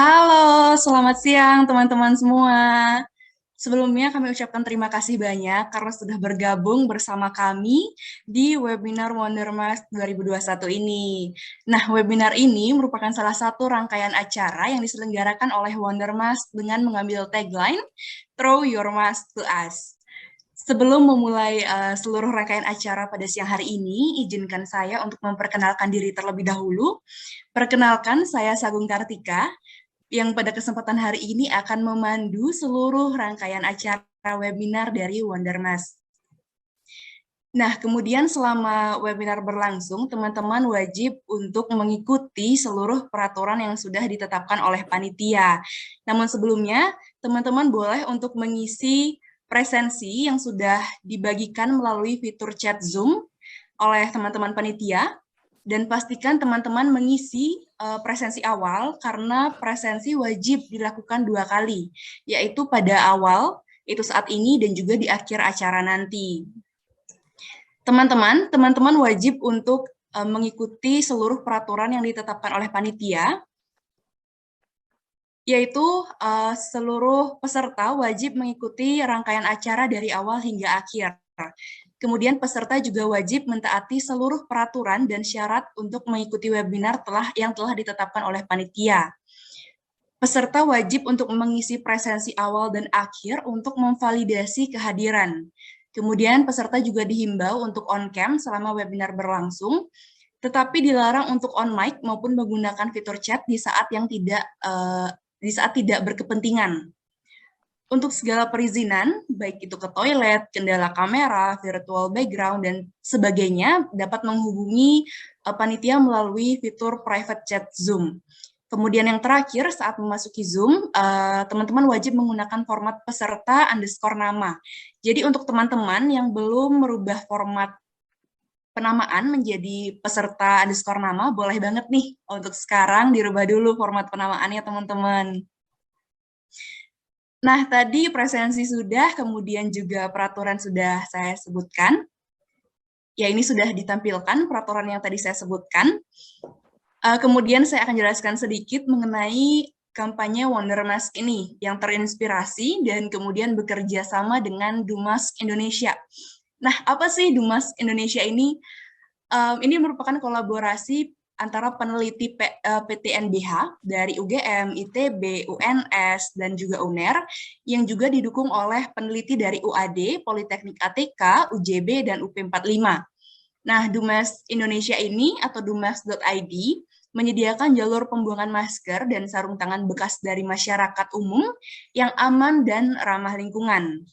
Halo, selamat siang teman-teman semua. Sebelumnya kami ucapkan terima kasih banyak karena sudah bergabung bersama kami di webinar Wondermas 2021 ini. Nah, webinar ini merupakan salah satu rangkaian acara yang diselenggarakan oleh Wondermas dengan mengambil tagline Throw Your Mask to Us. Sebelum memulai seluruh rangkaian acara pada siang hari ini, izinkan saya untuk memperkenalkan diri terlebih dahulu. Perkenalkan, saya Sagung Kartika, yang pada kesempatan hari ini akan memandu seluruh rangkaian acara webinar dari Wondermas. Nah, kemudian selama webinar berlangsung, teman-teman wajib untuk mengikuti seluruh peraturan yang sudah ditetapkan oleh panitia. Namun sebelumnya, teman-teman boleh untuk mengisi presensi yang sudah dibagikan melalui fitur chat Zoom oleh teman-teman panitia, dan pastikan teman-teman mengisi presensi awal karena presensi wajib dilakukan 2 kali, yaitu pada awal, itu saat ini, dan juga di akhir acara nanti. Teman-teman wajib untuk mengikuti seluruh peraturan yang ditetapkan oleh panitia, yaitu seluruh peserta wajib mengikuti rangkaian acara dari awal hingga akhir. Kemudian peserta juga wajib mentaati seluruh peraturan dan syarat untuk mengikuti webinar yang telah ditetapkan oleh panitia. Peserta wajib untuk mengisi presensi awal dan akhir untuk memvalidasi kehadiran. Kemudian peserta juga dihimbau untuk on-cam selama webinar berlangsung, tetapi dilarang untuk on-mic maupun menggunakan fitur chat di saat tidak berkepentingan. Untuk segala perizinan, baik itu ke toilet, kendala kamera, virtual background, dan sebagainya, dapat menghubungi panitia melalui fitur private chat Zoom. Kemudian yang terakhir, saat memasuki Zoom, teman-teman wajib menggunakan format peserta underscore nama. Jadi untuk teman-teman yang belum merubah format penamaan menjadi peserta underscore nama, boleh banget nih untuk sekarang dirubah dulu format penamaannya teman-teman. Nah, tadi presensi sudah, kemudian juga peraturan sudah saya sebutkan. Ya, ini sudah ditampilkan peraturan yang tadi saya sebutkan. Kemudian saya akan jelaskan sedikit mengenai kampanye Wondermas ini yang terinspirasi dan kemudian bekerja sama dengan Dumas Indonesia. Nah, apa sih Dumas Indonesia ini? Ini merupakan kolaborasi antara peneliti PTNBH dari UGM, ITB, UNS, dan juga UNER, yang juga didukung oleh peneliti dari UAD, Politeknik ATK, UJB, dan UP45. Nah, Dumas Indonesia ini atau dumas.id menyediakan jalur pembuangan masker dan sarung tangan bekas dari masyarakat umum yang aman dan ramah lingkungan.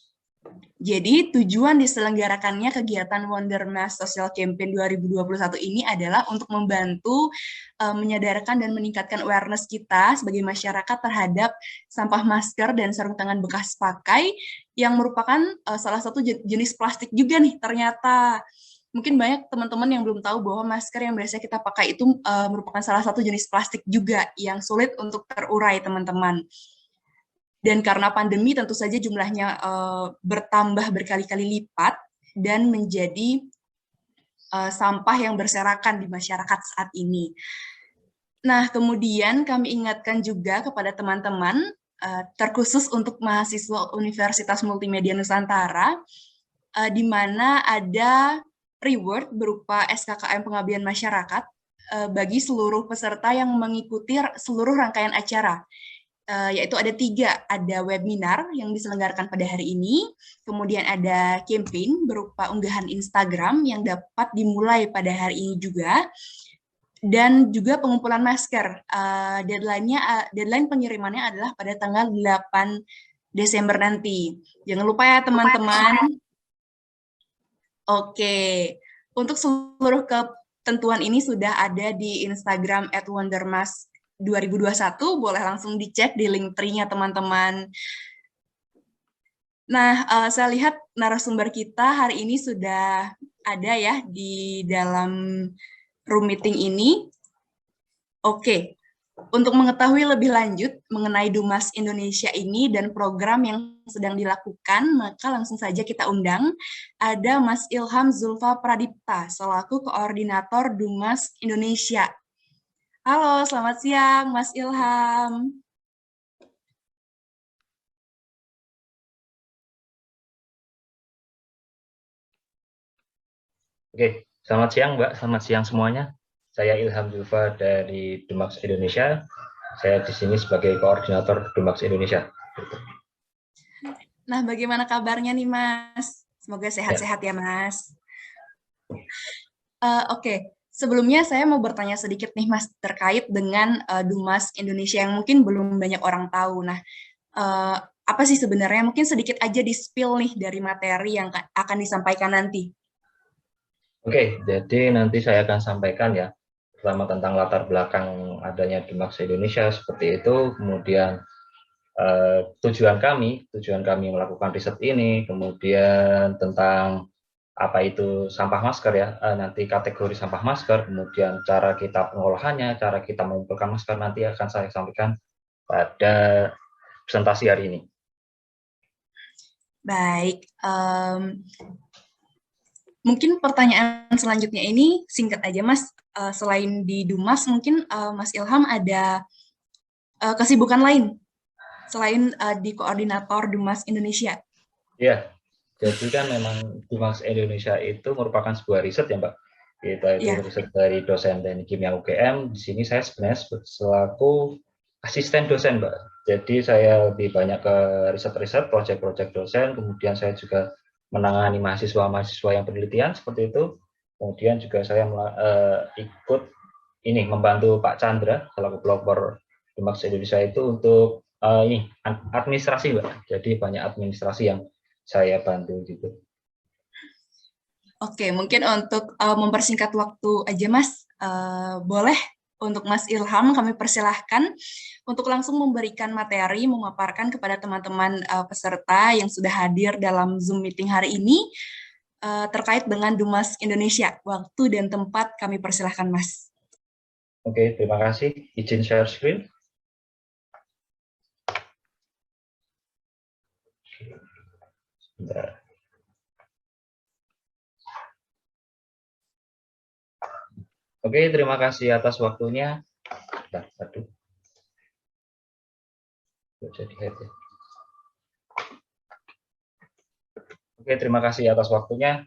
Jadi, tujuan diselenggarakannya kegiatan Wondermas Social Campaign 2021 ini adalah untuk membantu menyadarkan dan meningkatkan awareness kita sebagai masyarakat terhadap sampah masker dan sarung tangan bekas pakai yang merupakan salah satu jenis plastik juga nih ternyata. Mungkin banyak teman-teman yang belum tahu bahwa masker yang biasa kita pakai itu merupakan salah satu jenis plastik juga yang sulit untuk terurai, teman-teman. Dan karena pandemi tentu saja jumlahnya bertambah berkali-kali lipat dan menjadi sampah yang berserakan di masyarakat saat ini. Nah, kemudian kami ingatkan juga kepada teman-teman, terkhusus untuk mahasiswa Universitas Multimedia Nusantara, di mana ada reward berupa SKKM Pengabdian Masyarakat bagi seluruh peserta yang mengikuti seluruh rangkaian acara. Yaitu ada 3, ada webinar yang diselenggarakan pada hari ini, kemudian ada campaign berupa unggahan Instagram yang dapat dimulai pada hari ini juga, dan juga pengumpulan masker. Deadline pengirimannya adalah pada tanggal 8 Desember nanti. Jangan lupa ya teman-teman. Oke, untuk seluruh ketentuan ini sudah ada di Instagram @wondermas2021, boleh langsung dicek di link tree-nya teman-teman. Nah, saya lihat narasumber kita hari ini sudah ada ya di dalam room meeting ini. Oke, untuk mengetahui lebih lanjut mengenai Dumas Indonesia ini dan program yang sedang dilakukan, maka langsung saja kita undang ada Mas Ilham Zulfa Pradipta selaku Koordinator Dumas Indonesia. Halo, selamat siang Mas Ilham. Oke, selamat siang Mbak, selamat siang semuanya. Saya Ilham Zulfa dari Dumax Indonesia. Saya di sini sebagai koordinator Dumax Indonesia. Nah, bagaimana kabarnya nih, Mas? Semoga Ya, sehat-sehat ya, Mas. Oke, sebelumnya saya mau bertanya sedikit nih, Mas, terkait dengan Dumas Indonesia yang mungkin belum banyak orang tahu. Nah, eh, apa sih sebenarnya? Mungkin sedikit aja di-spill nih dari materi yang akan disampaikan nanti. oke, jadi nanti saya akan sampaikan ya, pertama tentang latar belakang adanya Dumax Indonesia seperti itu, kemudian tujuan kami melakukan riset ini, kemudian tentang apa itu sampah masker ya, nanti kategori sampah masker, kemudian cara kita pengolahannya, cara kita mengumpulkan masker nanti akan saya sampaikan pada presentasi hari ini. Baik, mungkin pertanyaan selanjutnya ini singkat aja, Mas. Selain di Dumas, mungkin Mas Ilham ada kesibukan lain selain di koordinator Dumas Indonesia. Ya, jadi kan memang Dumas Indonesia itu merupakan sebuah riset ya Mbak. Kita itu Ya, riset dari dosen teknik kimia UGM. Di sini saya sebenarnya selaku asisten dosen Mbak. Jadi saya lebih banyak ke riset-riset, proyek-proyek dosen. Kemudian saya juga menangani mahasiswa-mahasiswa yang penelitian seperti itu. Kemudian juga saya ikut ini membantu Pak Chandra selaku pelopor Dumax Indonesia itu untuk ini administrasi Mbak. Jadi banyak administrasi yang saya bantu gitu. oke, mungkin untuk mempersingkat waktu aja, Mas, boleh untuk Mas Ilham kami persilahkan untuk langsung memberikan materi, memaparkan kepada teman-teman peserta yang sudah hadir dalam Zoom meeting hari ini terkait dengan Dumas Indonesia. Waktu dan tempat kami persilahkan, Mas. Oke, terima kasih. Izin share screen. Bentar. Oke, terima kasih atas waktunya. Aduh, jadi head ya. Oke, terima kasih atas waktunya.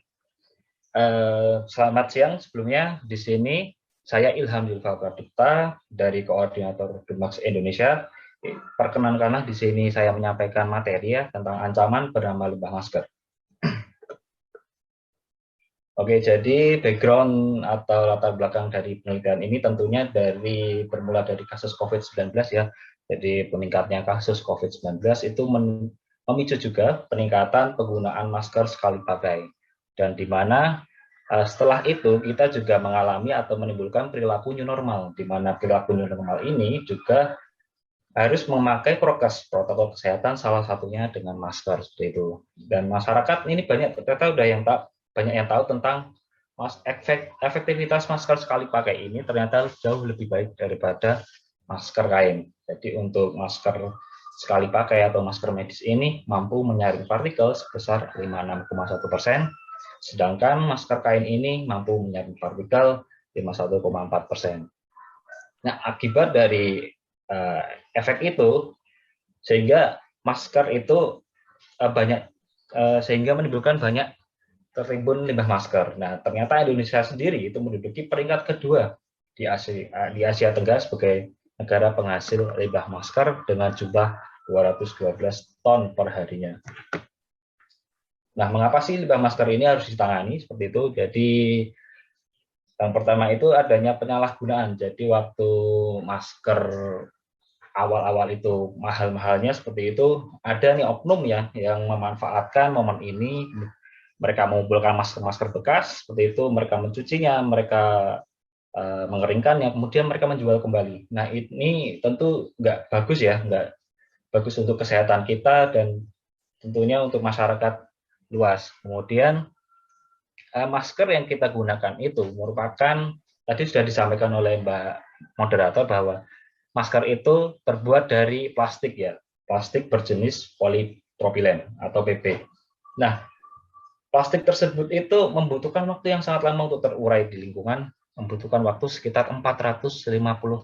Selamat siang sebelumnya. Di sini saya Ilham Zulfa Pradipta dari koordinator Dumax Indonesia. Perkenankanlah di sini saya menyampaikan materi ya tentang ancaman bernama limbah masker. Oke, jadi background atau latar belakang dari penelitian ini tentunya bermula dari kasus COVID-19 ya. Jadi peningkatnya kasus COVID-19 itu memicu juga peningkatan penggunaan masker sekali pakai. Dan di mana setelah itu kita juga mengalami atau menimbulkan perilaku new normal, di mana perilaku new normal ini juga harus memakai protokol kesehatan, salah satunya dengan masker seperti itu. Dan masyarakat ini ternyata banyak yang tahu tentang efektivitas masker sekali pakai ini ternyata jauh lebih baik daripada masker kain. Jadi untuk masker sekali pakai atau masker medis ini mampu menyaring partikel sebesar 56,1%, sedangkan masker kain ini mampu menyaring partikel 51,4%. Nah, akibat dari uh, efek itu sehingga masker itu banyak sehingga menimbulkan banyak tertimbun limbah masker. Nah, ternyata Indonesia sendiri itu menduduki peringkat kedua di Asia Tenggara sebagai negara penghasil limbah masker dengan jumlah 212 ton per harinya. Nah, mengapa sih limbah masker ini harus ditangani seperti itu? Jadi yang pertama itu adanya penyalahgunaan. Jadi waktu masker awal-awal itu mahal-mahalnya seperti itu, ada nih oknum ya yang memanfaatkan momen ini, mereka mengumpulkan masker-masker bekas seperti itu, mereka mencucinya, mereka mengeringkannya, kemudian mereka menjual kembali. Nah, ini tentu nggak bagus ya, nggak bagus untuk kesehatan kita dan tentunya untuk masyarakat luas. Kemudian masker yang kita gunakan itu merupakan, tadi sudah disampaikan oleh Mbak moderator bahwa masker itu terbuat dari plastik ya, plastik berjenis polipropilen atau PP. Nah, plastik tersebut itu membutuhkan waktu yang sangat lama untuk terurai di lingkungan, membutuhkan waktu sekitar 450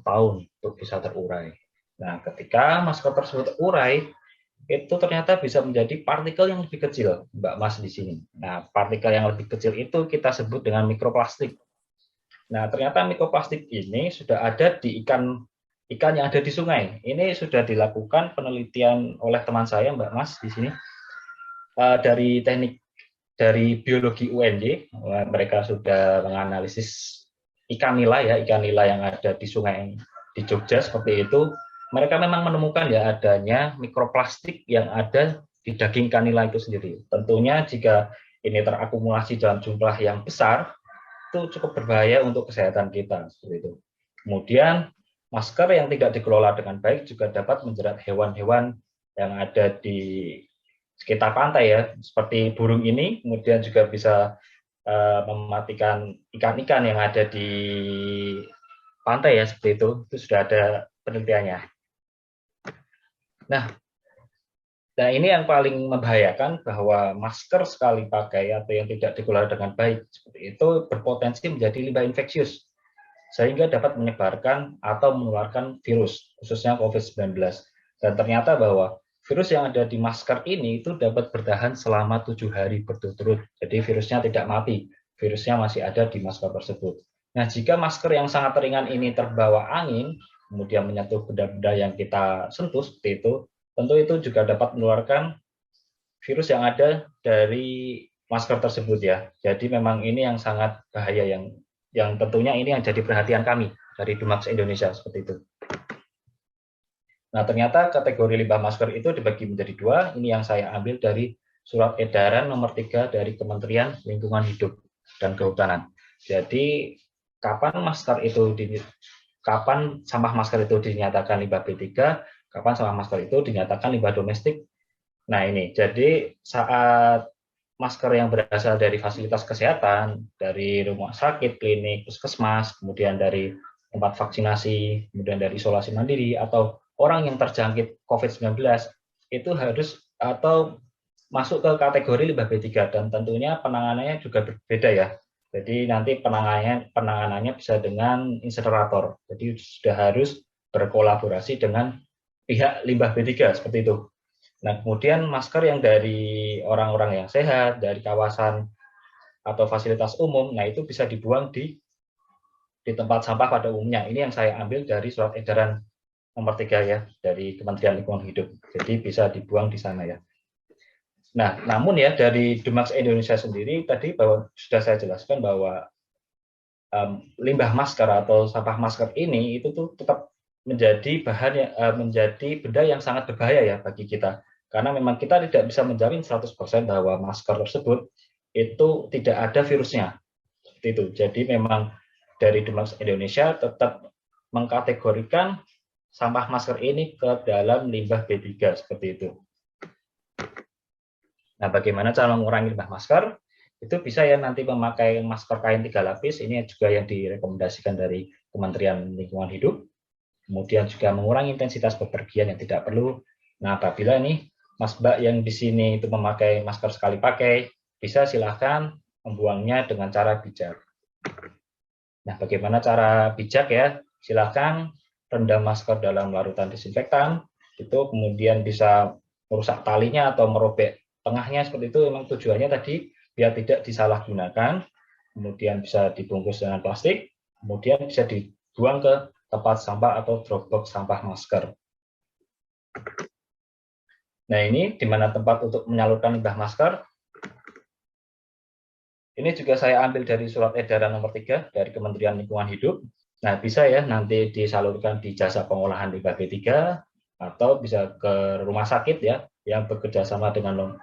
tahun untuk bisa terurai. Nah, ketika masker tersebut terurai, itu ternyata bisa menjadi partikel yang lebih kecil, Mbak Mas di sini. Nah, partikel yang lebih kecil itu kita sebut dengan mikroplastik. Nah, ternyata mikroplastik ini sudah ada di ikan yang ada di sungai. Ini sudah dilakukan penelitian oleh teman saya, Mbak Mas di sini, dari dari biologi UNY. Mereka sudah menganalisis ikan nila ya, ikan nila yang ada di sungai di Jogja seperti itu. Mereka memang menemukan ya adanya mikroplastik yang ada di daging ikan nila itu sendiri. Tentunya jika ini terakumulasi dalam jumlah yang besar, itu cukup berbahaya untuk kesehatan kita seperti itu. Kemudian masker yang tidak dikelola dengan baik juga dapat menjerat hewan-hewan yang ada di sekitar pantai ya, seperti burung ini, kemudian juga bisa mematikan ikan-ikan yang ada di pantai ya, seperti itu sudah ada penelitiannya. Nah, ini yang paling membahayakan, bahwa masker sekali pakai atau yang tidak dikelola dengan baik seperti itu berpotensi menjadi limbah infeksius, sehingga dapat menyebarkan atau menularkan virus, khususnya COVID-19. Dan ternyata bahwa virus yang ada di masker ini itu dapat bertahan selama 7 hari berturut-turut. Jadi virusnya tidak mati, virusnya masih ada di masker tersebut. Nah, jika masker yang sangat ringan ini terbawa angin, kemudian menyentuh benda-benda yang kita sentuh seperti itu, tentu itu juga dapat menularkan virus yang ada dari masker tersebut ya. Jadi memang ini yang sangat bahaya, yang tentunya ini yang jadi perhatian kami dari Dumax Indonesia seperti itu. Nah, ternyata kategori limbah masker itu dibagi menjadi dua. Ini yang saya ambil dari surat edaran nomor 3 dari Kementerian Lingkungan Hidup dan Kehutanan. Jadi kapan sampah masker itu dinyatakan limbah B3, kapan sampah masker itu dinyatakan limbah domestik. Nah, ini jadi saat masker yang berasal dari fasilitas kesehatan, dari rumah sakit, klinik, puskesmas, kemudian dari tempat vaksinasi, kemudian dari isolasi mandiri, atau orang yang terjangkit COVID-19, itu harus atau masuk ke kategori limbah B3, dan tentunya penanganannya juga berbeda ya. Jadi nanti penanganannya bisa dengan insinerator. Jadi sudah harus berkolaborasi dengan pihak limbah B3 seperti itu. Nah, kemudian masker yang dari orang-orang yang sehat, dari kawasan atau fasilitas umum, nah itu bisa dibuang di tempat sampah pada umumnya. Ini yang saya ambil dari surat edaran nomor 3 ya, dari Kementerian Lingkungan Hidup. Jadi bisa dibuang di sana ya. Nah, namun ya dari Dumax Indonesia sendiri tadi bahwa sudah saya jelaskan bahwa limbah masker atau sampah masker ini itu tuh tetap menjadi menjadi benda yang sangat berbahaya ya bagi kita. Karena memang kita tidak bisa menjamin 100% bahwa masker tersebut itu tidak ada virusnya. Seperti itu. Jadi memang dari Dumax Indonesia tetap mengkategorikan sampah masker ini ke dalam limbah B3 seperti itu. Nah, bagaimana cara mengurangi limbah masker? Itu bisa ya nanti memakai masker kain 3 lapis, ini juga yang direkomendasikan dari Kementerian Lingkungan Hidup. Kemudian juga mengurangi intensitas bepergian yang tidak perlu. Nah, apabila nih Mas Mbak yang di sini itu memakai masker sekali pakai, bisa silahkan membuangnya dengan cara bijak. Nah, bagaimana cara bijak ya? Silahkan rendam masker dalam larutan disinfektan, itu kemudian bisa merusak talinya atau merobek tengahnya seperti itu. Memang tujuannya tadi biar tidak disalahgunakan, kemudian bisa dibungkus dengan plastik, kemudian bisa dibuang ke tempat sampah atau drop box sampah masker. Nah, ini di mana tempat untuk menyalurkan limbah masker. Ini juga saya ambil dari surat edaran nomor 3 dari Kementerian Lingkungan Hidup. Nah, bisa ya nanti disalurkan di jasa pengolahan limbah B3 atau bisa ke rumah sakit ya yang bekerja sama dengan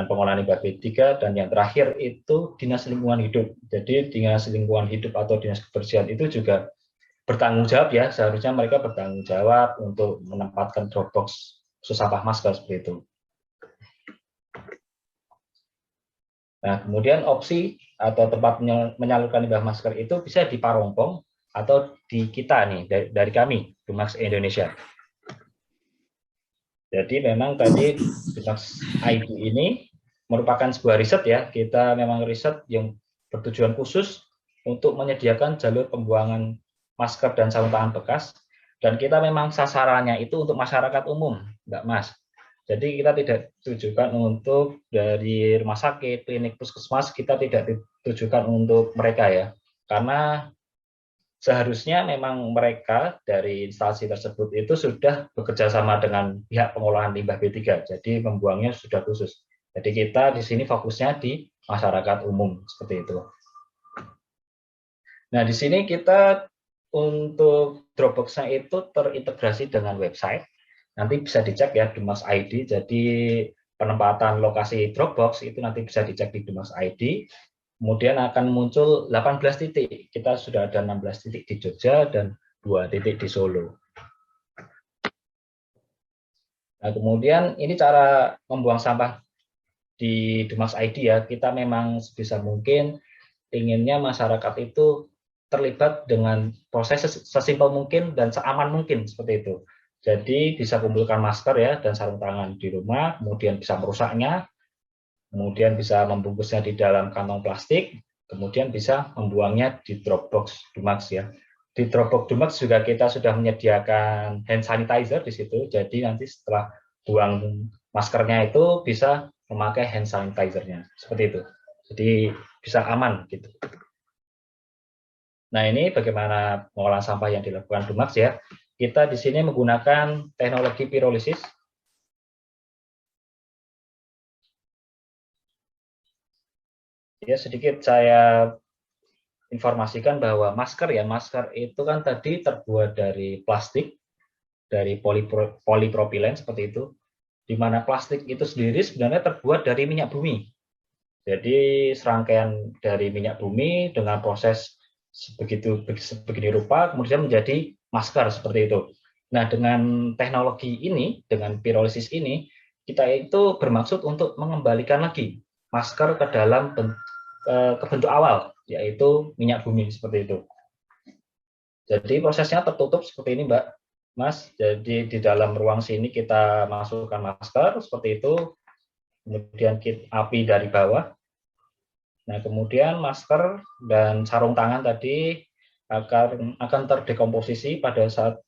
pengolahan limbah B3, dan yang terakhir itu Dinas Lingkungan Hidup. Jadi Dinas Lingkungan Hidup atau Dinas Kebersihan itu juga bertanggung jawab ya, seharusnya mereka bertanggung jawab untuk menempatkan drop box khusus sampah masker seperti itu. Nah, kemudian opsi atau tempat menyalurkan limbah masker itu bisa di Parongpong atau di kita nih, dari kami, Dumax Indonesia. Jadi memang tadi Dumax ID ini merupakan sebuah riset ya, kita memang riset yang bertujuan khusus untuk menyediakan jalur pembuangan masker dan sarung tangan bekas, dan kita memang sasarannya itu untuk masyarakat umum, Mbak Mas. Jadi kita tidak tujukan untuk dari rumah sakit, klinik, puskesmas, kita tidak ditujukan untuk mereka ya. Karena seharusnya memang mereka dari instansi tersebut itu sudah bekerja sama dengan pihak pengolahan limbah B3, jadi membuangnya sudah khusus. Jadi kita di sini fokusnya di masyarakat umum seperti itu. Nah, di sini kita untuk Dropbox-nya itu terintegrasi dengan website. Nanti bisa dicek ya Dumas ID. Jadi penempatan lokasi Dropbox itu nanti bisa dicek di Dumas ID. Kemudian akan muncul 18 titik. Kita sudah ada 16 titik di Jogja dan 2 titik di Solo. Nah, kemudian ini cara membuang sampah di Dumas ID ya. Kita memang sebisa mungkin inginnya masyarakat itu terlibat dengan proses sesimpel mungkin dan seaman mungkin seperti itu. Jadi bisa kumpulkan masker ya dan sarung tangan di rumah, kemudian bisa merusaknya, kemudian bisa membungkusnya di dalam kantong plastik, kemudian bisa membuangnya di Dropbox Dumax ya. Di Dropbox Dumax juga kita sudah menyediakan hand sanitizer di situ, jadi nanti setelah buang maskernya itu bisa memakai hand sanitizer-nya, seperti itu. Jadi bisa aman gitu. Nah, ini bagaimana pengolahan sampah yang dilakukan Dumax ya. Kita di sini menggunakan teknologi pirolisis. Ya, sedikit saya informasikan bahwa masker itu kan tadi terbuat dari plastik, dari polipropilen seperti itu, di mana plastik itu sendiri sebenarnya terbuat dari minyak bumi. Jadi serangkaian dari minyak bumi dengan proses begini rupa kemudian menjadi masker seperti itu. Nah, dengan teknologi ini, dengan pirolisis ini, kita itu bermaksud untuk mengembalikan lagi masker ke dalam ke bentuk awal, yaitu minyak bumi seperti itu. Jadi prosesnya tertutup seperti ini, Mbak, Mas. Jadi di dalam ruang sini kita masukkan masker seperti itu, kemudian api dari bawah. Nah, kemudian masker dan sarung tangan tadi akan terdekomposisi pada saat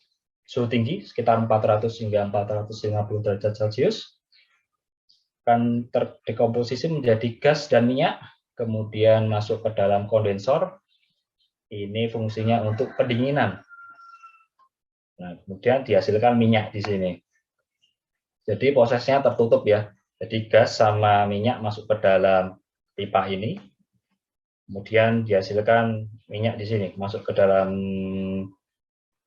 suhu tinggi sekitar 400 hingga 450 derajat Celcius. Akan terdekomposisi menjadi gas dan minyak, kemudian masuk ke dalam kondensor. Ini fungsinya untuk pendinginan. Nah, kemudian dihasilkan minyak di sini. Jadi prosesnya tertutup ya. Jadi gas sama minyak masuk ke dalam pipa ini. Kemudian dihasilkan minyak di sini, masuk ke dalam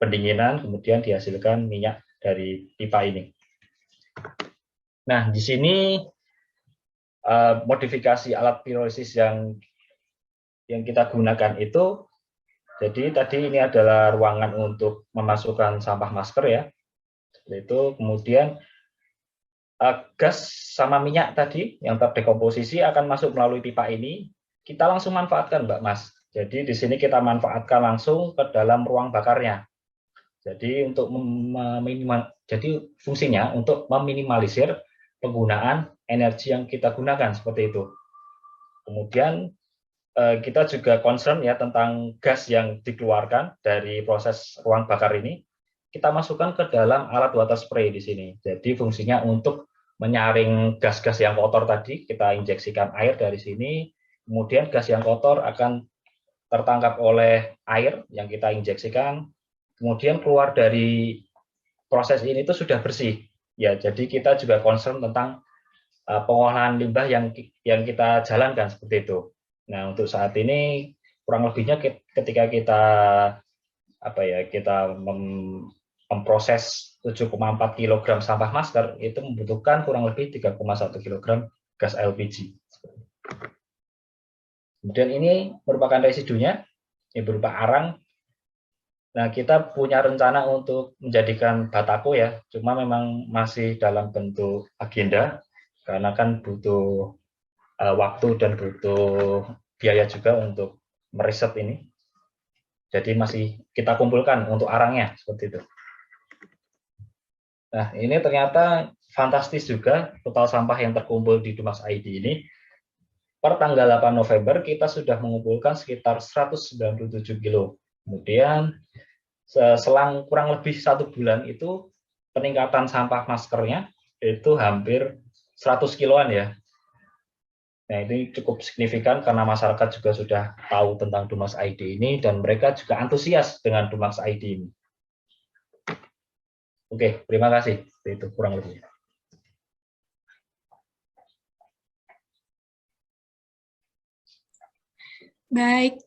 pendinginan, kemudian dihasilkan minyak dari pipa ini. Nah, di sini modifikasi alat pirolisis yang kita gunakan itu, jadi tadi ini adalah ruangan untuk memasukkan sampah masker ya, seperti itu. Kemudian gas sama minyak tadi yang terdekomposisi akan masuk melalui pipa ini. Kita langsung manfaatkan, Mbak Mas. Jadi di sini kita manfaatkan langsung ke dalam ruang bakarnya. Jadi untuk jadi fungsinya untuk meminimalisir penggunaan energi yang kita gunakan seperti itu. Kemudian kita juga concern ya tentang gas yang dikeluarkan dari proses ruang bakar ini. Kita masukkan ke dalam alat water spray di sini. Jadi fungsinya untuk menyaring gas-gas yang kotor tadi, kita injeksikan air dari sini. Kemudian gas yang kotor akan tertangkap oleh air yang kita injeksikan, kemudian keluar dari proses ini itu sudah bersih. Ya, jadi kita juga concern tentang pengolahan limbah yang kita jalankan seperti itu. Nah, untuk saat ini kurang lebihnya ketika kita memproses 7,4 kg sampah masker itu membutuhkan kurang lebih 3,1 kg gas LPG. Kemudian ini merupakan residunya, ini berupa arang. Nah, kita punya rencana untuk menjadikan batako ya, cuma memang masih dalam bentuk agenda, karena kan butuh waktu dan butuh biaya juga untuk meriset ini. Jadi masih kita kumpulkan untuk arangnya, seperti itu. Nah, ini ternyata fantastis juga total sampah yang terkumpul di Dumax ID ini. Per tanggal 8 November kita sudah mengumpulkan sekitar 197 kilo. Kemudian selang kurang lebih 1 bulan itu peningkatan sampah maskernya itu hampir 100 kiloan ya. Nah, ini cukup signifikan karena masyarakat juga sudah tahu tentang Dumas ID ini dan mereka juga antusias dengan Dumas ID ini. Oke, terima kasih. Itu kurang lebih. Baik,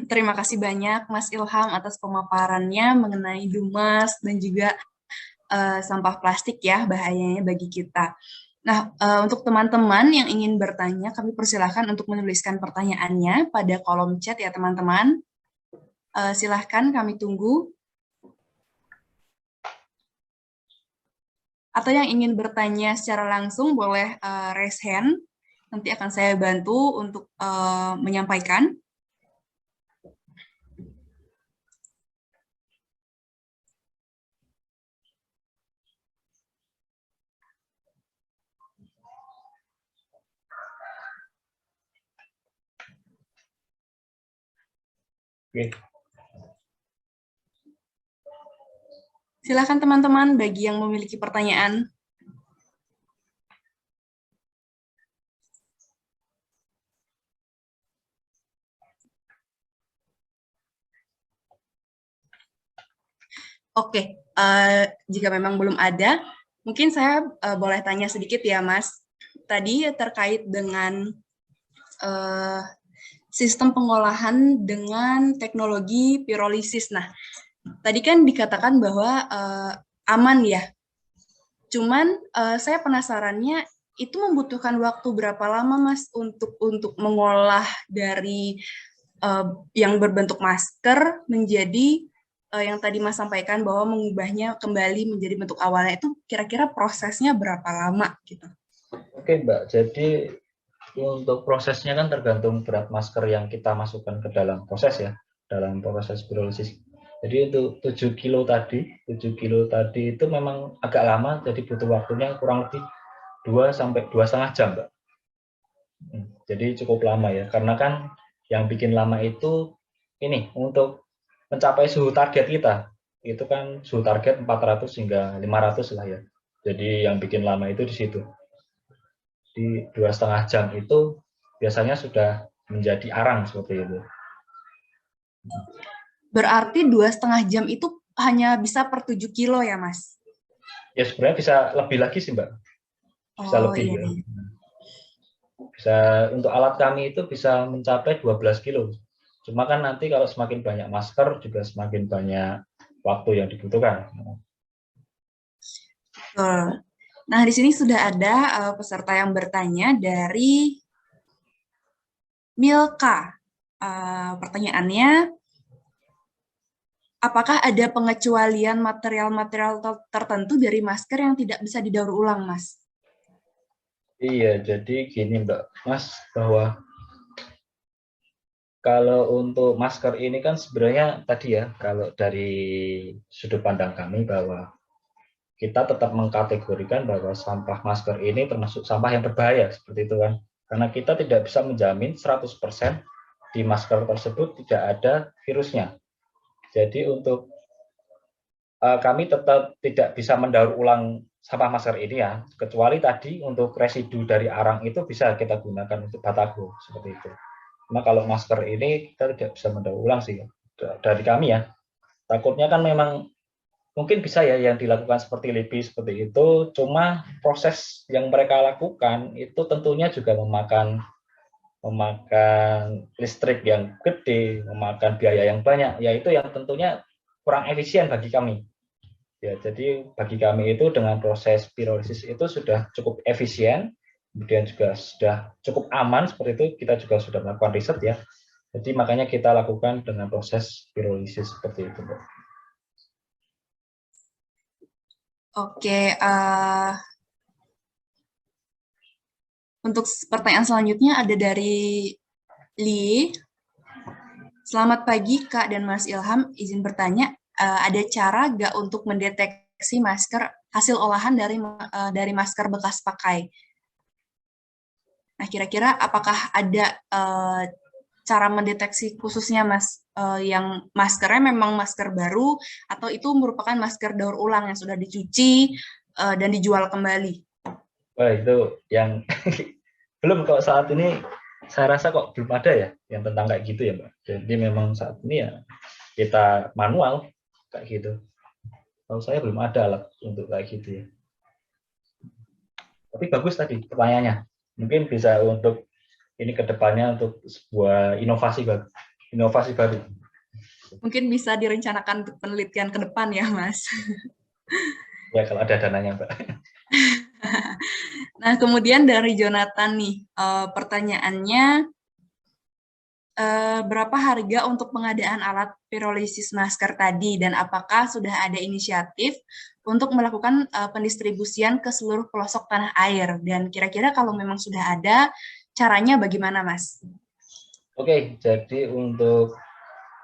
terima kasih banyak Mas Ilham atas pemaparannya mengenai Dumas dan juga sampah plastik ya, bahayanya bagi kita. Nah, untuk teman-teman yang ingin bertanya, kami persilahkan untuk menuliskan pertanyaannya pada kolom chat ya teman-teman. Silahkan kami tunggu. Atau yang ingin bertanya secara langsung boleh raise hand. Nanti akan saya bantu untuk menyampaikan. Oke. Silakan teman-teman bagi yang memiliki pertanyaan. Oke, jika memang belum ada, mungkin saya boleh tanya sedikit ya, Mas. Tadi terkait dengan sistem pengolahan dengan teknologi pirolisis. Nah, tadi kan dikatakan bahwa aman ya. Cuman saya penasarannya itu membutuhkan waktu berapa lama, Mas, untuk mengolah dari yang berbentuk masker menjadi yang tadi Mas sampaikan bahwa mengubahnya kembali menjadi bentuk awalnya, itu kira-kira prosesnya berapa lama gitu? Oke, Mbak. Jadi untuk prosesnya kan tergantung berat masker yang kita masukkan ke dalam proses ya, dalam proses pirolisis. Jadi untuk 7 kilo tadi itu memang agak lama, jadi butuh waktunya kurang lebih 2 sampai 2,5 jam, Mbak. Jadi cukup lama ya, karena kan yang bikin lama itu ini untuk mencapai suhu target kita. Itu kan suhu target 400 hingga 500 lah ya. Jadi yang bikin lama itu di situ. Di 2,5 jam itu biasanya sudah menjadi arang seperti itu. Berarti 2,5 jam itu hanya bisa per 7 kilo ya, Mas? Ya sebenarnya bisa lebih lagi sih, Mbak. Bisa lebih Iya, ya. iya. Bisa untuk alat kami itu bisa mencapai 12 kilo. Cuma kan nanti kalau semakin banyak masker juga semakin banyak waktu yang dibutuhkan. Betul. Nah, di sini sudah ada peserta yang bertanya dari Milka. Pertanyaannya, apakah ada pengecualian material-material tertentu dari masker yang tidak bisa didaur ulang, Mas? Iya, jadi gini Mbak, Mas, bahwa kalau untuk masker ini kan sebenarnya tadi ya, kalau dari sudut pandang kami bahwa kita tetap mengkategorikan bahwa sampah masker ini termasuk sampah yang berbahaya, seperti itu kan. Karena kita tidak bisa menjamin 100% di masker tersebut tidak ada virusnya. Jadi untuk kami tetap tidak bisa mendaur ulang sampah masker ini ya, kecuali tadi untuk residu dari arang itu bisa kita gunakan untuk batako, seperti itu. Nah kalau masker ini kita tidak bisa mendaur ulang sih dari kami ya. Takutnya kan memang mungkin bisa ya yang dilakukan seperti LIBI seperti itu, cuma proses yang mereka lakukan itu tentunya juga memakan listrik yang gede, memakan biaya yang banyak, yaitu yang tentunya kurang efisien bagi kami. Ya, jadi bagi kami itu dengan proses pirolisis itu sudah cukup efisien, kemudian juga sudah cukup aman seperti itu. Kita juga sudah melakukan riset ya. Jadi makanya kita lakukan dengan proses pirolisis seperti itu, Mbak. Oke, untuk pertanyaan selanjutnya ada dari Li. Selamat pagi Kak dan Mas Ilham, izin bertanya, ada cara nggak untuk mendeteksi masker hasil olahan dari masker bekas pakai? Nah, kira-kira apakah ada cara mendeteksi khususnya Mas, yang maskernya memang masker baru atau itu merupakan masker daur ulang yang sudah dicuci dan dijual kembali? Wah, itu yang belum, kalau saat ini saya rasa kok belum ada ya yang tentang kayak gitu ya, Mbak. Jadi memang saat ini ya kita manual kayak gitu. Kalau saya belum ada alat untuk kayak gitu ya. Tapi bagus tadi pertanyaannya. Mungkin bisa untuk ini kedepannya untuk sebuah inovasi baru. Inovasi baru. Mungkin bisa direncanakan untuk penelitian ke depan ya, Mas. Ya kalau ada dananya, Mbak. Nah, kemudian dari Jonathan nih, pertanyaannya, berapa harga untuk pengadaan alat pirolisis masker tadi, dan apakah sudah ada inisiatif untuk melakukan pendistribusian ke seluruh pelosok tanah air? Dan kira-kira kalau memang sudah ada, caranya bagaimana, Mas? Oke, jadi untuk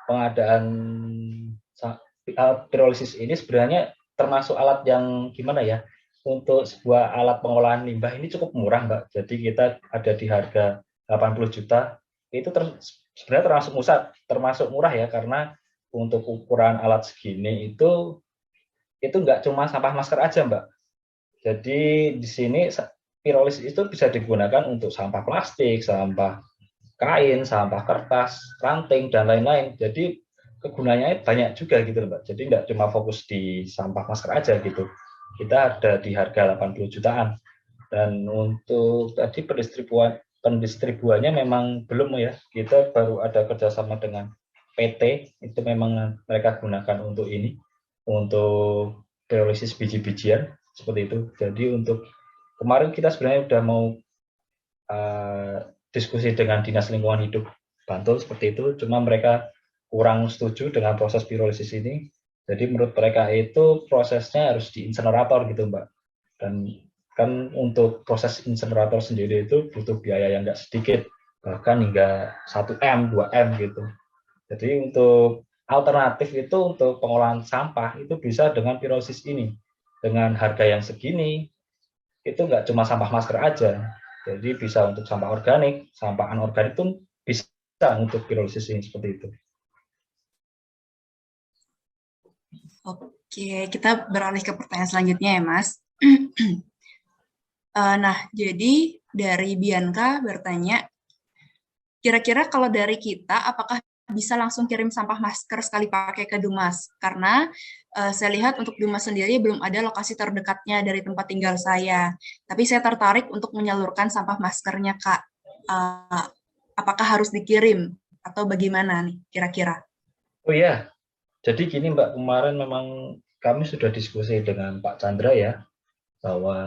pengadaan alat pirolisis ini sebenarnya termasuk alat yang gimana ya? Untuk sebuah alat pengolahan limbah ini cukup murah, Mbak. Jadi kita ada di harga 80 juta. Itu sebenarnya termasuk murah ya, karena untuk ukuran alat segini itu nggak cuma sampah masker aja, Mbak. Jadi di sini pirolisis itu bisa digunakan untuk sampah plastik, sampah kain, sampah kertas, ranting, dan lain-lain. Jadi kegunaannya banyak juga gitu, Mbak. Jadi nggak cuma fokus di sampah masker aja gitu. Kita ada di harga 80 jutaan. Dan untuk tadi pendistribuannya memang belum ya. Kita baru ada kerjasama dengan PT, itu memang mereka gunakan untuk ini, untuk pirolisis biji-bijian, seperti itu. Jadi untuk kemarin kita sebenarnya udah mau uh, diskusi dengan Dinas Lingkungan Hidup Bantul seperti itu, cuma mereka kurang setuju dengan proses pirolisis ini. Jadi menurut mereka itu prosesnya harus di insenerator gitu, Mbak. Dan kan untuk proses insenerator sendiri itu butuh biaya yang nggak sedikit, bahkan hingga 1 M, 2 M gitu. Jadi untuk alternatif itu untuk pengolahan sampah itu bisa dengan pirolisis ini. Dengan harga yang segini, itu nggak cuma sampah masker aja. Jadi bisa untuk sampah organik, sampah anorganik pun bisa untuk pirolisis ini seperti itu. Oke, kita beralih ke pertanyaan selanjutnya ya, Mas. Nah, jadi dari Bianca bertanya, kira-kira kalau dari kita, apakah bisa langsung kirim sampah masker sekali pakai ke Dumas? Karena saya lihat untuk Dumas sendiri belum ada lokasi terdekatnya dari tempat tinggal saya. Tapi saya tertarik untuk menyalurkan sampah maskernya, Kak. Apakah harus dikirim atau bagaimana nih kira-kira? Oh iya, jadi gini Mbak, kemarin memang kami sudah diskusi dengan Pak Chandra ya, bahwa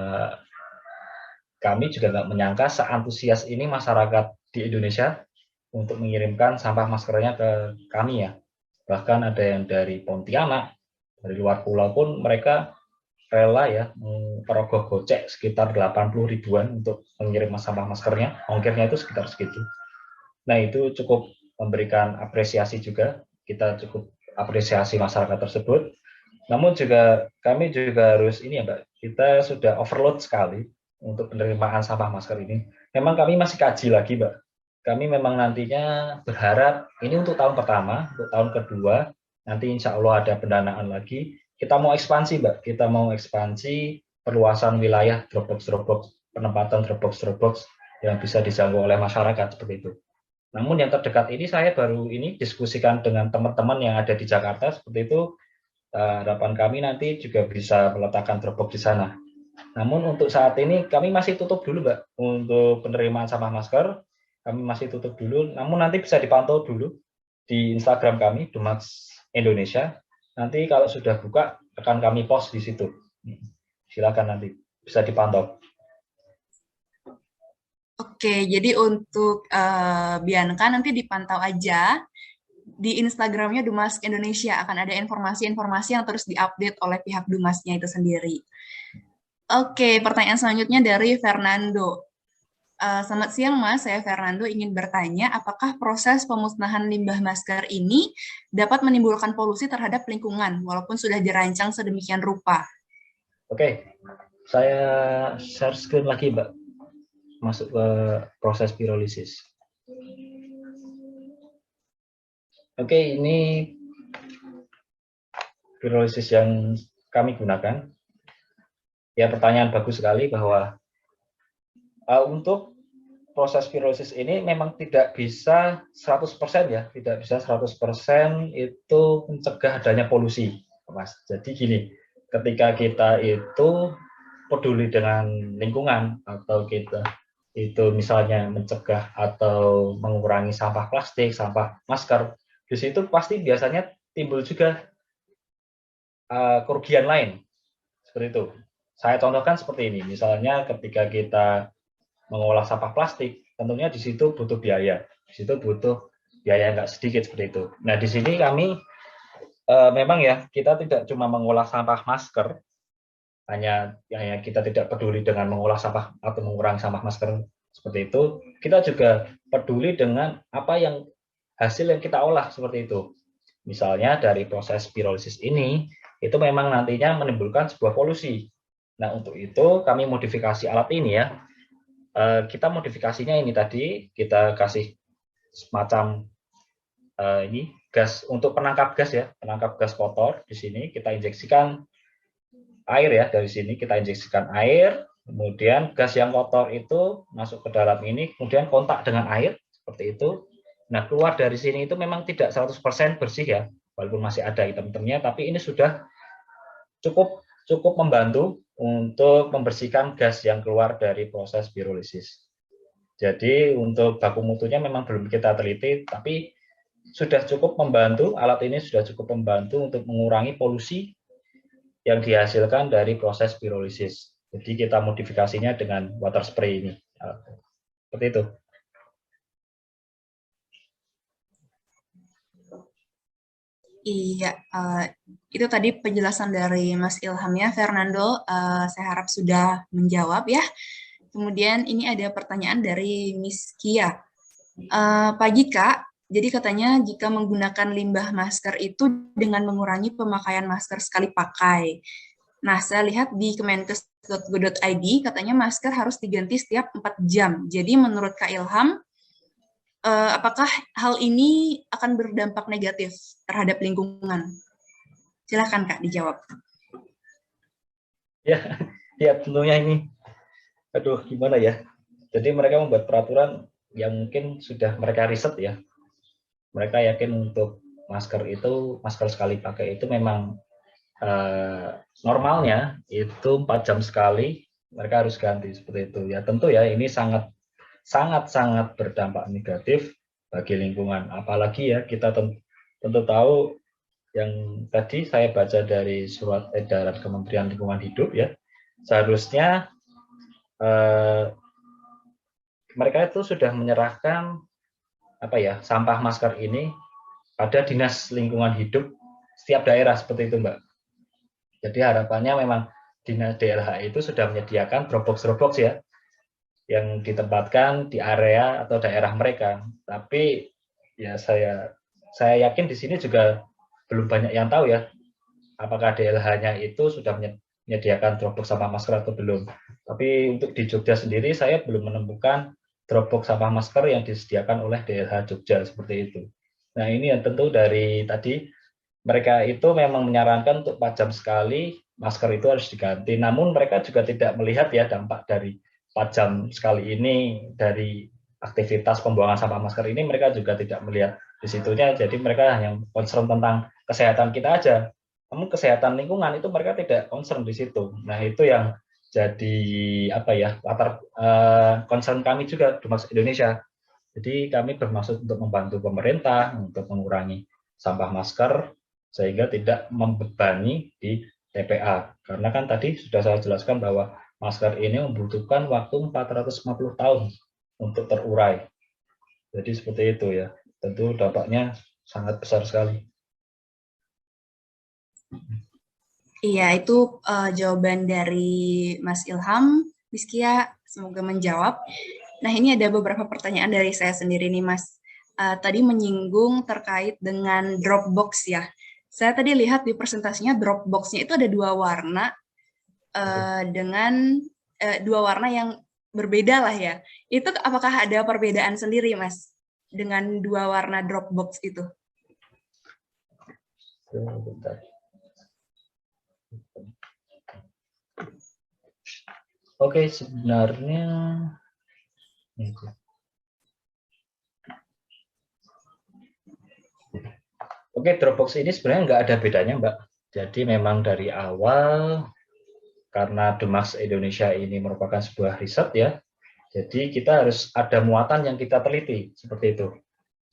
kami juga nggak menyangka seantusias ini masyarakat di Indonesia untuk mengirimkan sampah maskernya ke kami ya. Bahkan ada yang dari Pontianak, dari luar pulau pun mereka rela ya merogoh gocek sekitar 80 ribuan untuk mengirim sampah maskernya, ongkirnya itu sekitar segitu. Nah itu cukup memberikan apresiasi juga, kita cukup apresiasi masyarakat tersebut. Namun juga kami juga harus ini ya Mbak, kita sudah overload sekali untuk penerimaan sampah masker ini. Memang kami masih kaji lagi Mbak. Kami memang nantinya berharap ini untuk tahun pertama, untuk tahun kedua, nanti insya Allah ada pendanaan lagi. Kita mau ekspansi Mbak, kita mau ekspansi perluasan wilayah Dropbox, penempatan Dropbox yang bisa dijangkau oleh masyarakat seperti itu. Namun yang terdekat ini saya baru ini diskusikan dengan teman-teman yang ada di Jakarta seperti itu. Harapan kami nanti juga bisa meletakkan Dropbox di sana. Namun untuk saat ini kami masih tutup dulu Mbak untuk penerimaan sampah masker. Kami masih tutup dulu. Namun nanti bisa dipantau dulu di Instagram kami Dumas Indonesia. Nanti kalau sudah buka akan kami post di situ. Silakan nanti bisa dipantau. Oke, jadi untuk Bianca nanti dipantau aja di Instagramnya Dumas Indonesia, akan ada informasi-informasi yang terus diupdate oleh pihak Dumasnya itu sendiri. Oke, pertanyaan selanjutnya dari Fernando. Selamat siang Mas, saya Fernando ingin bertanya, apakah proses pemusnahan limbah masker ini dapat menimbulkan polusi terhadap lingkungan walaupun sudah dirancang sedemikian rupa? Oke, saya share screen lagi Mbak, masuk ke proses pirolisis. Oke, ini pirolisis yang kami gunakan. Ya, pertanyaan bagus sekali bahwa Untuk proses pirolisis ini memang tidak bisa 100% ya, tidak bisa 100% itu mencegah adanya polusi, Mas. Jadi gini, ketika kita itu peduli dengan lingkungan atau kita itu misalnya mencegah atau mengurangi sampah plastik, sampah masker, di situ pasti biasanya timbul juga kerugian lain, seperti itu. Saya contohkan seperti ini, misalnya ketika kita mengolah sampah plastik, tentunya di situ butuh biaya. Di situ butuh biaya nggak sedikit seperti itu. Nah, di sini kami memang ya, kita tidak cuma mengolah sampah masker, hanya kita tidak peduli dengan mengolah sampah atau mengurangi sampah masker seperti itu, kita juga peduli dengan apa yang hasil yang kita olah seperti itu. Misalnya dari proses pirolisis ini, itu memang nantinya menimbulkan sebuah polusi. Nah, untuk itu kami modifikasi alat ini ya. Kita modifikasinya ini tadi, kita kasih semacam ini gas untuk penangkap gas ya, penangkap gas kotor di sini kita injeksikan air ya, dari sini kita injeksikan air, kemudian gas yang kotor itu masuk ke dalam ini, kemudian kontak dengan air seperti itu. Nah, keluar dari sini itu memang tidak 100% bersih ya, walaupun masih ada item-itemnya, tapi ini sudah cukup cukup membantu untuk membersihkan gas yang keluar dari proses pirolisis. Jadi untuk baku mutunya memang belum kita teliti, tapi sudah cukup membantu, alat ini sudah cukup membantu untuk mengurangi polusi yang dihasilkan dari proses pirolisis. Jadi kita modifikasinya dengan water spray ini. Seperti itu. Iya, itu tadi penjelasan dari Mas Ilham ya, Fernando. Saya harap sudah menjawab ya. Kemudian ini ada pertanyaan dari Miss Kia. Pagi Kak, jadi katanya jika menggunakan limbah masker itu dengan mengurangi pemakaian masker sekali pakai. Nah, saya lihat di kemenkes.go.id katanya masker harus diganti setiap 4 jam. Jadi menurut Kak Ilham, apakah hal ini akan berdampak negatif terhadap lingkungan? Silahkan Kak dijawab. Ya, ya tentunya ini. Aduh, gimana ya? Jadi mereka membuat peraturan yang mungkin sudah mereka riset ya. Mereka yakin untuk masker itu, masker sekali pakai itu memang normalnya itu 4 jam sekali mereka harus ganti seperti itu ya. Tentu ya ini sangat sangat berdampak negatif bagi lingkungan. Apalagi ya kita tentu tahu yang tadi saya baca dari surat edaran Kementerian Lingkungan Hidup ya, seharusnya mereka itu sudah menyerahkan apa ya sampah masker ini pada dinas lingkungan hidup setiap daerah seperti itu Mbak. Jadi harapannya memang dinas DLH itu sudah menyediakan Dropbox ya yang ditempatkan di area atau daerah mereka. Tapi ya saya yakin di sini juga belum banyak yang tahu ya apakah DLH-nya itu sudah menyediakan Dropbox sampah masker atau belum. Tapi untuk di Jogja sendiri saya belum menemukan Dropbox sampah masker yang disediakan oleh DLH Jogja seperti itu. Nah ini yang tentu dari tadi mereka itu memang menyarankan untuk 4 jam sekali masker itu harus diganti. Namun mereka juga tidak melihat ya dampak dari 4 jam sekali ini dari aktivitas pembuangan sampah masker ini mereka juga tidak melihat di situnya. Jadi mereka hanya concern tentang kesehatan kita aja. Namun kesehatan lingkungan itu mereka tidak concern di situ. Nah itu yang jadi apa ya latar concern kami juga Dumas Indonesia. Jadi kami bermaksud untuk membantu pemerintah untuk mengurangi sampah masker sehingga tidak membebani di TPA. Karena kan tadi sudah saya jelaskan bahwa masker ini membutuhkan waktu 450 tahun untuk terurai. Jadi seperti itu ya. Tentu dampaknya sangat besar sekali. Iya, itu jawaban dari Mas Ilham. Miskia, semoga menjawab. Nah, ini ada beberapa pertanyaan dari saya sendiri nih, Mas. Tadi menyinggung terkait dengan Dropbox ya. Saya tadi lihat di presentasinya Dropbox-nya itu ada dua warna dengan dua warna yang berbeda lah ya. Itu apakah ada perbedaan sendiri, Mas, dengan dua warna Dropbox itu? Oke, sebenarnya Oke, Dropbox ini sebenarnya nggak ada bedanya, Mbak. Jadi memang dari awal, karena Demax Indonesia ini merupakan sebuah riset ya, jadi kita harus ada muatan yang kita teliti, seperti itu.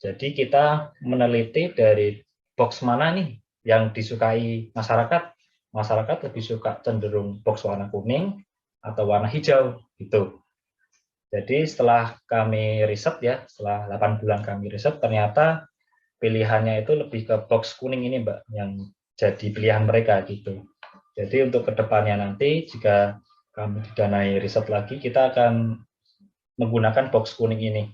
Jadi kita meneliti dari box mana nih yang disukai masyarakat. Masyarakat lebih suka cenderung box warna kuning atau warna hijau, gitu. Jadi setelah kami riset ya, setelah 8 bulan kami riset, ternyata pilihannya itu lebih ke box kuning ini, Mbak, yang jadi pilihan mereka gitu. Jadi untuk kedepannya nanti jika kami didanai riset lagi, kita akan menggunakan box kuning ini.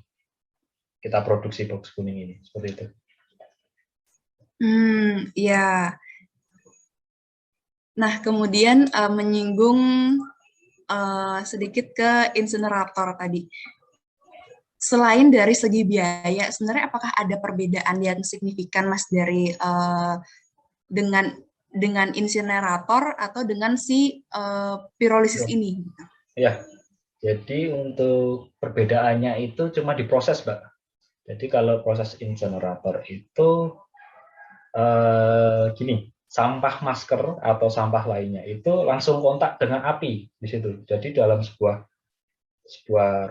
Kita produksi box kuning ini, seperti itu. Ya. Nah, kemudian menyinggung sedikit ke insinerator tadi. Selain dari segi biaya, sebenarnya apakah ada perbedaan yang signifikan, Mas, dari dengan insinerator atau dengan si pirolisis ini? Ya, jadi untuk perbedaannya itu cuma di proses, Mbak. Jadi kalau proses insinerator itu gini, sampah masker atau sampah lainnya itu langsung kontak dengan api di situ. Jadi dalam sebuah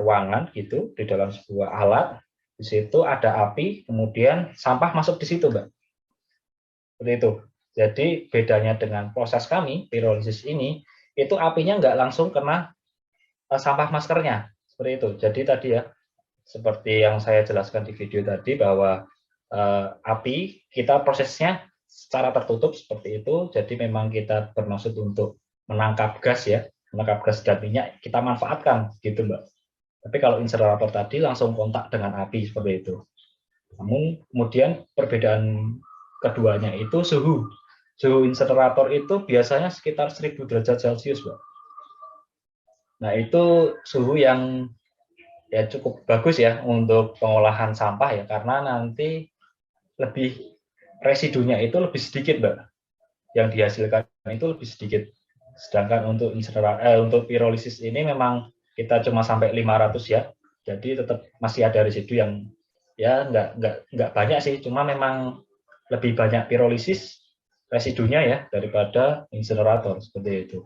ruangan gitu, di dalam sebuah alat, di situ ada api, kemudian sampah masuk di situ, Mbak. Seperti itu. Jadi bedanya dengan proses kami, pirolisis ini, itu apinya nggak langsung kena sampah maskernya. Seperti itu. Jadi tadi ya, seperti yang saya jelaskan di video tadi, bahwa api kita prosesnya secara tertutup seperti itu. Jadi memang kita bermaksud untuk menangkap gas ya, menangkap gas dan minyak, kita manfaatkan gitu, Mbak. Tapi kalau insinerator tadi langsung kontak dengan api seperti itu. Namun kemudian perbedaan keduanya itu suhu. Suhu insinerator itu biasanya sekitar 1000 derajat Celcius, Mbak. Nah, itu suhu yang ya cukup bagus ya untuk pengolahan sampah ya, karena nanti lebih residunya itu lebih sedikit, Mbak. Yang dihasilkan itu lebih sedikit. Sedangkan untuk untuk pirolisis ini memang kita cuma sampai 500 ya. Jadi tetap masih ada residu yang ya nggak banyak sih, cuma memang lebih banyak pirolisis residunya ya daripada insinerator seperti itu.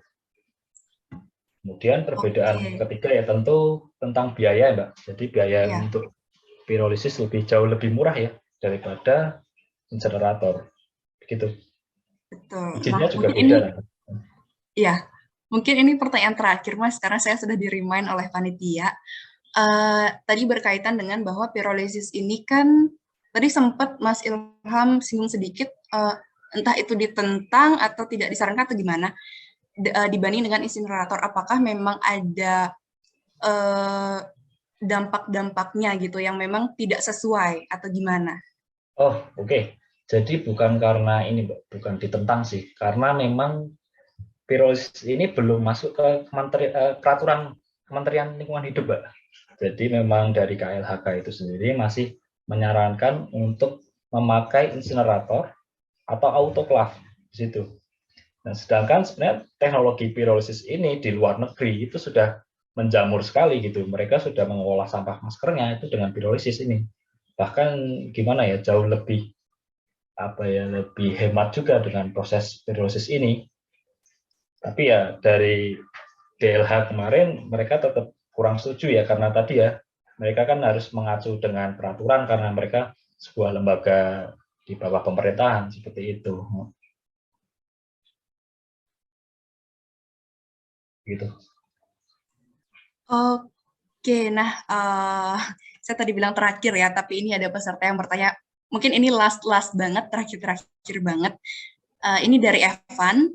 Kemudian perbedaan ketiga ya tentu tentang biaya, Mbak. Jadi biaya untuk pirolisis jauh lebih murah ya daripada insinerator. Begitu. Betul. Izinnya Nah, juga mungkin beda. mungkin ini pertanyaan terakhir, Mas, karena saya sudah di-remind oleh panitia. Tadi berkaitan dengan bahwa pirolisis ini kan tadi sempat Mas Ilham singgung sedikit, entah itu ditentang atau tidak disarankan atau gimana, dibanding dengan insinerator. Apakah memang ada dampak-dampaknya gitu yang memang tidak sesuai atau gimana? Oh, oke. Jadi bukan karena ini, Mbak, bukan ditentang sih, karena memang pirolisis ini belum masuk ke peraturan Kementerian Lingkungan Hidup, Mbak. Jadi memang dari KLHK itu sendiri masih menyarankan untuk memakai insinerator atau autoclave di situ. Nah, sedangkan sebenarnya teknologi pirolisis ini di luar negeri itu sudah menjamur sekali gitu. Mereka sudah mengolah sampah maskernya itu dengan pirolisis ini. Bahkan gimana ya, jauh lebih lebih hemat juga dengan proses pirolisis ini. Tapi ya dari DLH kemarin mereka tetap kurang setuju ya, karena tadi ya mereka kan harus mengacu dengan peraturan karena mereka sebuah lembaga di bawah pemerintahan seperti itu. Gitu. Oke, nah saya tadi bilang terakhir ya, tapi ini ada peserta yang bertanya, mungkin ini last banget, terakhir banget. Ini dari Evan.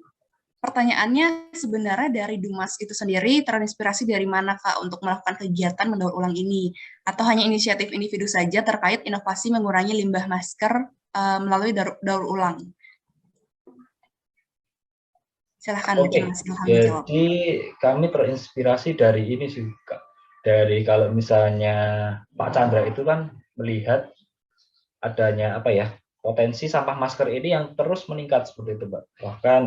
Pertanyaannya sebenarnya dari Dumas itu sendiri terinspirasi dari mana, Kak, untuk melakukan kegiatan mendaur ulang ini? Atau hanya inisiatif individu saja terkait inovasi mengurangi limbah masker melalui daur ulang? Silahkan mungkin Mas Ilham menjawab. Jadi kami terinspirasi dari ini sih, Kak. Dari kalau misalnya Pak Chandra itu kan melihat adanya potensi sampah masker ini yang terus meningkat seperti itu, Mbak. Bahkan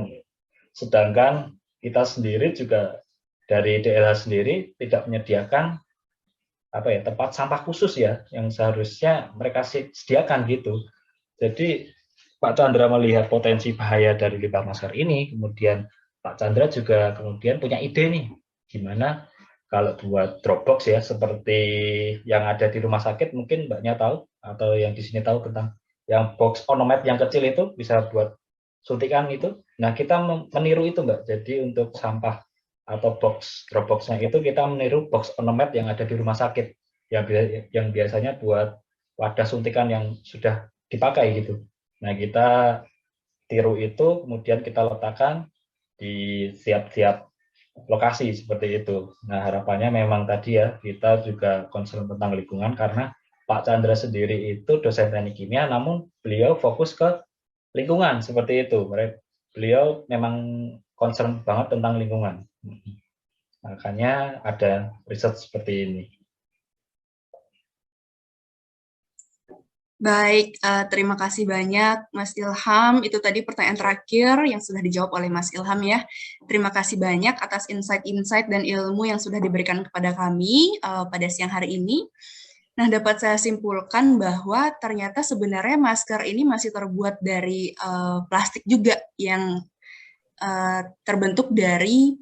sedangkan kita sendiri juga dari DLH sendiri tidak menyediakan apa ya, tempat sampah khusus ya yang seharusnya mereka sediakan gitu. Jadi Pak Chandra melihat potensi bahaya dari limbah masker ini, kemudian Pak Chandra juga kemudian punya ide nih, gimana kalau buat Dropbox ya, seperti yang ada di rumah sakit, mungkin Mbaknya tahu, atau yang di sini tahu tentang yang box onomet yang kecil itu, bisa buat suntikan itu. Nah, kita meniru itu Mbak, jadi untuk sampah atau box Dropbox-nya itu kita meniru box onomet yang ada di rumah sakit, yang biasanya buat wadah suntikan yang sudah dipakai gitu. Nah, kita tiru itu, kemudian kita letakkan di tiap-tiap lokasi seperti itu. Nah, harapannya memang tadi ya, kita juga concern tentang lingkungan karena Pak Chandra sendiri itu dosen teknik kimia, namun beliau fokus ke lingkungan seperti itu. Beliau memang concern banget tentang lingkungan. Makanya ada riset seperti ini. Baik, terima kasih banyak Mas Ilham. Itu tadi pertanyaan terakhir yang sudah dijawab oleh Mas Ilham ya. Terima kasih banyak atas insight-insight dan ilmu yang sudah diberikan kepada kami pada siang hari ini. Nah, dapat saya simpulkan bahwa ternyata sebenarnya masker ini masih terbuat dari plastik juga yang terbentuk dari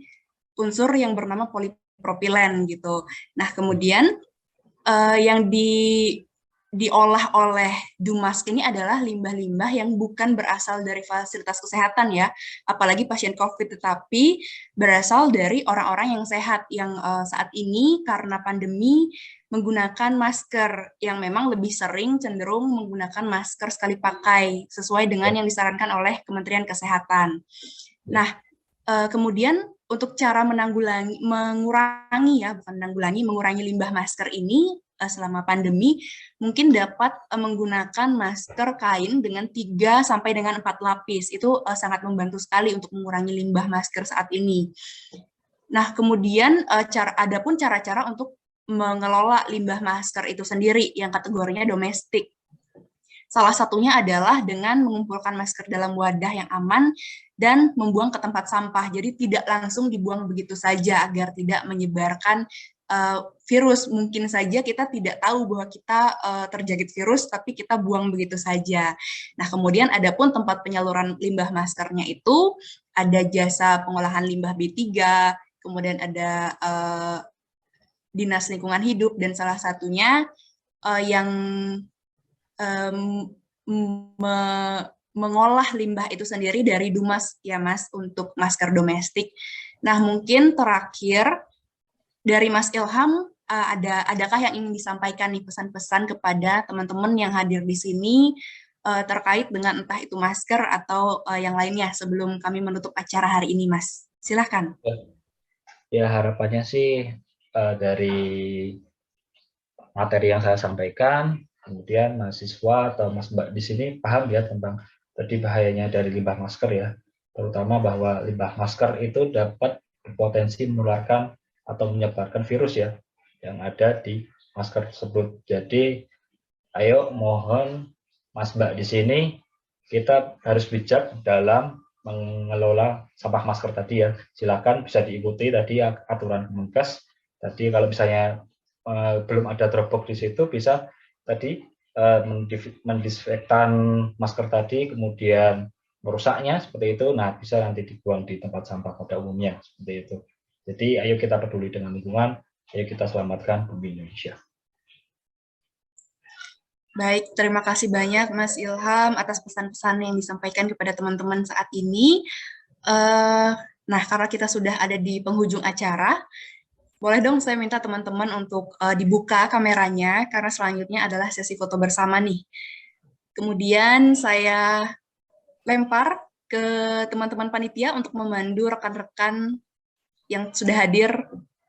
unsur yang bernama polipropilen gitu. Nah, kemudian yang diolah oleh Dumas ini adalah limbah-limbah yang bukan berasal dari fasilitas kesehatan ya, apalagi pasien COVID, tetapi berasal dari orang-orang yang sehat yang saat ini karena pandemi menggunakan masker yang memang lebih sering cenderung menggunakan masker sekali pakai sesuai dengan yang disarankan oleh Kementerian Kesehatan. Nah, kemudian untuk cara mengurangi limbah masker ini selama pandemi, mungkin dapat menggunakan masker kain dengan 3 sampai dengan 4 lapis. Itu sangat membantu sekali untuk mengurangi limbah masker saat ini. Nah, kemudian ada pun cara-cara untuk mengelola limbah masker itu sendiri yang kategorinya domestik. Salah satunya adalah dengan mengumpulkan masker dalam wadah yang aman dan membuang ke tempat sampah. Jadi tidak langsung dibuang begitu saja agar tidak menyebarkan virus. Mungkin saja kita tidak tahu bahwa kita terjangkit virus, tapi kita buang begitu saja. Nah, kemudian ada pun tempat penyaluran limbah maskernya itu ada jasa pengolahan limbah B3, kemudian ada Dinas Lingkungan Hidup, dan salah satunya yang mengolah limbah itu sendiri dari Dumas ya Mas untuk masker domestik. Nah, mungkin terakhir dari Mas Ilham adakah yang ingin disampaikan nih pesan-pesan kepada teman-teman yang hadir di sini terkait dengan entah itu masker atau yang lainnya sebelum kami menutup acara hari ini, Mas? Silahkan. Ya, harapannya sih dari materi yang saya sampaikan, kemudian mahasiswa atau Mas Mbak di sini paham ya tentang tadi bahayanya dari limbah masker ya, terutama bahwa limbah masker itu dapat berpotensi menularkan atau menyebarkan virus ya yang ada di masker tersebut. Jadi ayo mohon Mas Mbak di sini kita harus bijak dalam mengelola sampah masker tadi ya. Silakan bisa diikuti tadi aturan Kemenkes. Tadi kalau misalnya belum ada Dropbox di situ bisa tadi mendisinfektan masker tadi, kemudian merusaknya seperti itu. Nah, bisa nanti dibuang di tempat sampah pada umumnya seperti itu. Jadi ayo kita peduli dengan lingkungan, ayo kita selamatkan bumi Indonesia. Baik, terima kasih banyak Mas Ilham atas pesan-pesan yang disampaikan kepada teman-teman saat ini. Nah, karena kita sudah ada di penghujung acara, boleh dong saya minta teman-teman untuk dibuka kameranya, karena selanjutnya adalah sesi foto bersama nih. Kemudian saya lempar ke teman-teman panitia untuk memandu rekan-rekan yang sudah hadir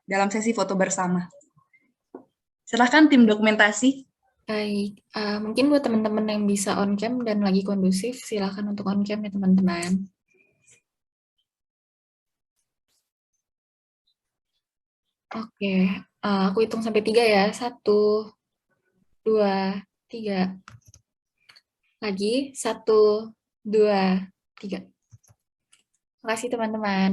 dalam sesi foto bersama. Silakan tim dokumentasi. Baik, mungkin buat teman-teman yang bisa on cam dan lagi kondusif, silakan untuk on cam ya teman-teman. Oke, aku hitung sampai 3 ya. 1, 2, 3. Lagi, 1, 2, 3. Terima kasih teman-teman.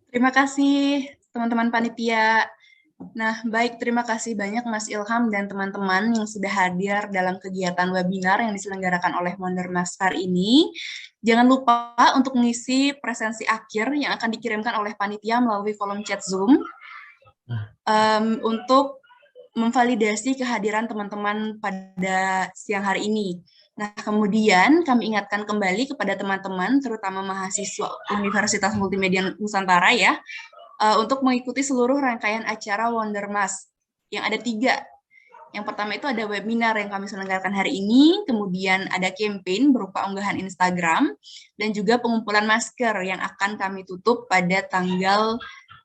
Terima kasih teman-teman panitia. Nah, baik, terima kasih banyak Mas Ilham dan teman-teman yang sudah hadir dalam kegiatan webinar yang diselenggarakan oleh Wondermas hari ini. Jangan lupa untuk mengisi presensi akhir yang akan dikirimkan oleh panitia melalui kolom chat Zoom untuk memvalidasi kehadiran teman-teman pada siang hari ini. Nah, kemudian kami ingatkan kembali kepada teman-teman, terutama mahasiswa Universitas Multimedia Nusantara ya, untuk mengikuti seluruh rangkaian acara Wondermas yang ada 3. Yang pertama itu ada webinar yang kami selenggarakan hari ini, kemudian ada campaign berupa unggahan Instagram, dan juga pengumpulan masker yang akan kami tutup pada tanggal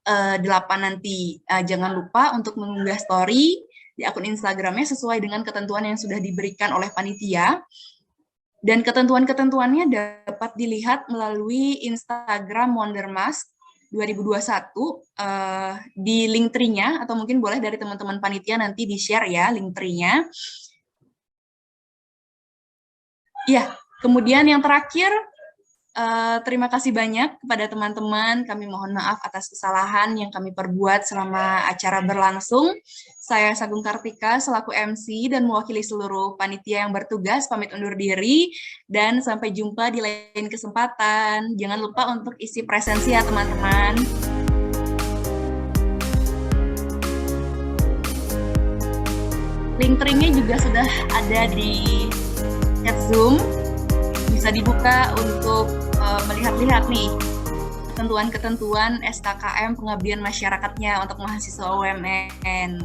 8 nanti. Jangan lupa untuk mengunggah story di akun Instagramnya sesuai dengan ketentuan yang sudah diberikan oleh panitia. Dan ketentuan-ketentuannya dapat dilihat melalui Instagram Wondermas 2021 di link tree-nya, atau mungkin boleh dari teman-teman panitia nanti di-share ya link tree-nya. Ya, kemudian yang terakhir, terima kasih banyak kepada teman-teman. Kami mohon maaf atas kesalahan yang kami perbuat selama acara berlangsung. Saya Sagung Kartika selaku MC dan mewakili seluruh panitia yang bertugas pamit undur diri dan sampai jumpa di lain kesempatan. Jangan lupa untuk isi presensi ya teman-teman. Link tree-nya juga sudah ada di chat Zoom. Bisa dibuka untuk melihat-lihat nih ketentuan-ketentuan SKKM pengabdian masyarakatnya untuk mahasiswa UMN.